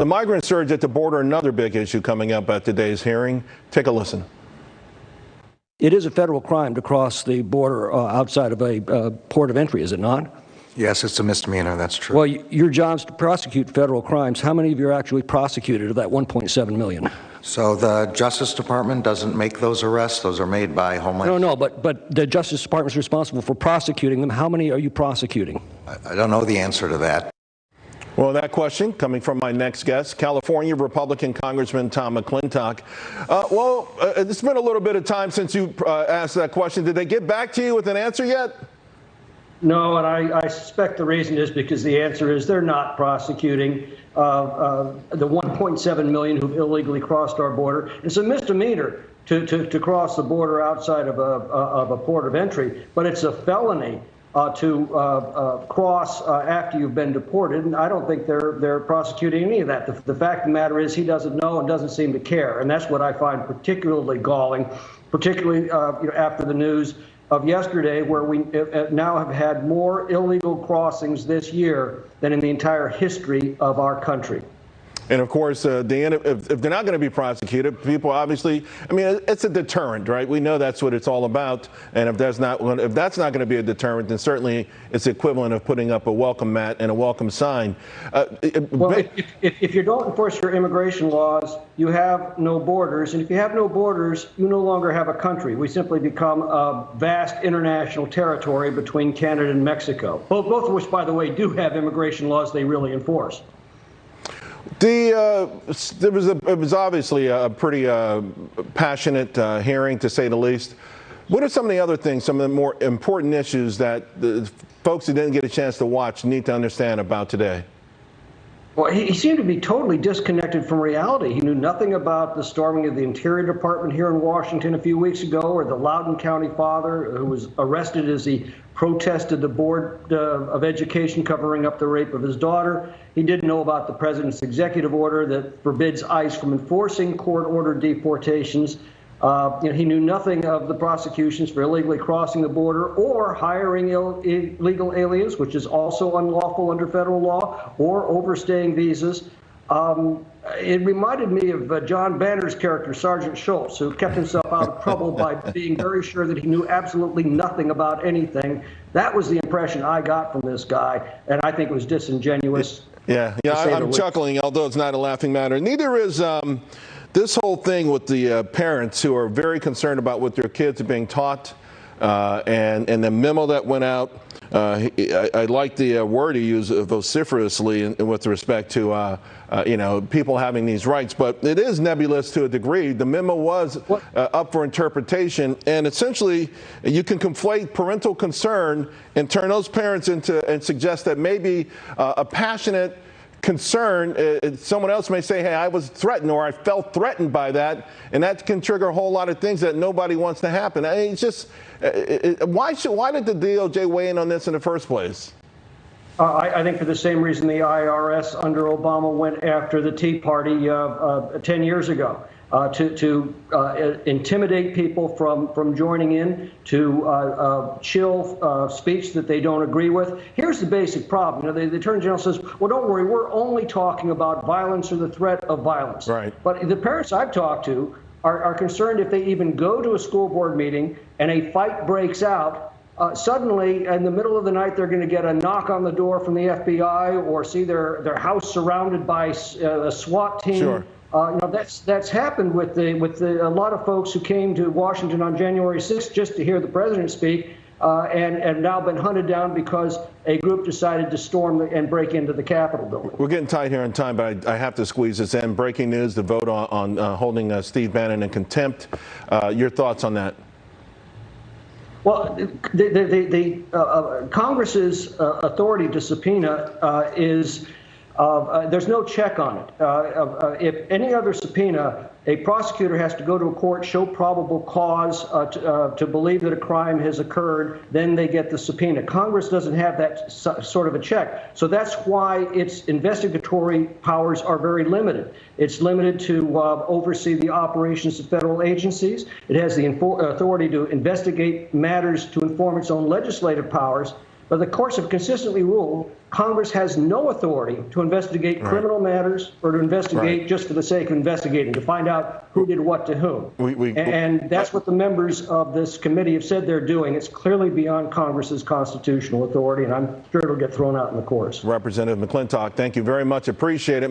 The migrant surge at the border, another big issue coming up at today's hearing. Take a listen. It is a federal crime to cross the border outside of a port of entry, is it not? Yes, it's a misdemeanor. That's true. Well, your job's to prosecute federal crimes. How many of you are actually prosecuted of that 1.7 million? So the Justice Department doesn't make those arrests. Those are made by Homeland. No, but the Justice Department is responsible for prosecuting them. How many are you prosecuting? I don't know the answer to that. Well, that question coming from my next guest, California Republican Congressman Tom McClintock. It's been a little bit of time since you asked that question. Did they get back to you with an answer yet? No, and I suspect the reason is because the answer is they're not prosecuting the 1.7 million who've illegally crossed our border. It's a misdemeanor to cross the border outside of a port of entry, but it's a felony to cross after you've been deported, and I don't think they're prosecuting any of that. The fact of the matter is he doesn't know and doesn't seem to care, and that's what I find particularly galling, particularly after the news of yesterday, where we now have had more illegal crossings this year than in the entire history of our country. And of course, Dan, if they're not going to be prosecuted, people obviously, I mean, it's a deterrent, right? We know that's what it's all about. And if that's not going to be a deterrent, then certainly it's the equivalent of putting up a welcome mat and a welcome sign. Well, if you don't enforce your immigration laws, you have no borders. And if you have no borders, you no longer have a country. We simply become a vast international territory between Canada and Mexico, both of which, by the way, do have immigration laws they really enforce. It was obviously a pretty passionate hearing, to say the least. What are some of the other things, some of the more important issues that the folks who didn't get a chance to watch need to understand about today? Well, he seemed to be totally disconnected from reality. He knew nothing about the storming of the Interior Department here in Washington a few weeks ago, or the Loudoun County father who was arrested as he protested the Board of Education covering up the rape of his daughter. He didn't know about the president's executive order that forbids ICE from enforcing court-ordered deportations. He knew nothing of the prosecutions for illegally crossing the border or hiring illegal aliens, which is also unlawful under federal law, or overstaying visas. It reminded me of John Banner's character, Sergeant Schultz, who kept himself out of trouble by being very sure that he knew absolutely nothing about anything. That was the impression I got from this guy, and I think it was disingenuous. Yeah, I'm chuckling, although it's not a laughing matter. Neither is this whole thing with the parents who are very concerned about what their kids are being taught, and the memo that went out. I like the word he used, vociferously, with respect to people having these rights, but it is nebulous to a degree. The memo was up for interpretation, and essentially you can conflate parental concern and turn those parents into and suggest that maybe a passionate concern, someone else may say, hey, I was threatened, or I felt threatened by that, and that can trigger a whole lot of things that nobody wants to happen. I mean, it's just, why did the DOJ weigh in on this in the first place? I think for the same reason the IRS under Obama went after the Tea Party 10 years ago, to intimidate people from joining in, to chill speech that they don't agree with. Here's the basic problem. The Attorney General says, well, don't worry, we're only talking about violence or the threat of violence. Right. But the parents I've talked to are concerned if they even go to a school board meeting and a fight breaks out, suddenly, in the middle of the night, they're going to get a knock on the door from the FBI or see their house surrounded by a SWAT team. Sure. That's happened with a lot of folks who came to Washington on January 6th just to hear the president speak, and now been hunted down because a group decided to storm and break into the Capitol building. We're getting tight here on time, but I have to squeeze this in. Breaking news: the vote on holding Steve Bannon in contempt. Your thoughts on that? Well, the Congress's authority to subpoena is there's no check on it. If any other subpoena, a prosecutor has to go to a court, show probable cause to believe that a crime has occurred, then they get the subpoena. Congress doesn't have that sort of a check. So that's why its investigatory powers are very limited. It's limited to oversee the operations of federal agencies. It has the authority to investigate matters to inform its own legislative powers. But the courts have consistently ruled Congress has no authority to investigate criminal matters or to investigate just for the sake of investigating, to find out who did what to whom. And that's what the members of this committee have said they're doing. It's clearly beyond Congress's constitutional authority, and I'm sure it'll get thrown out in the courts. Representative McClintock, thank you very much. Appreciate it.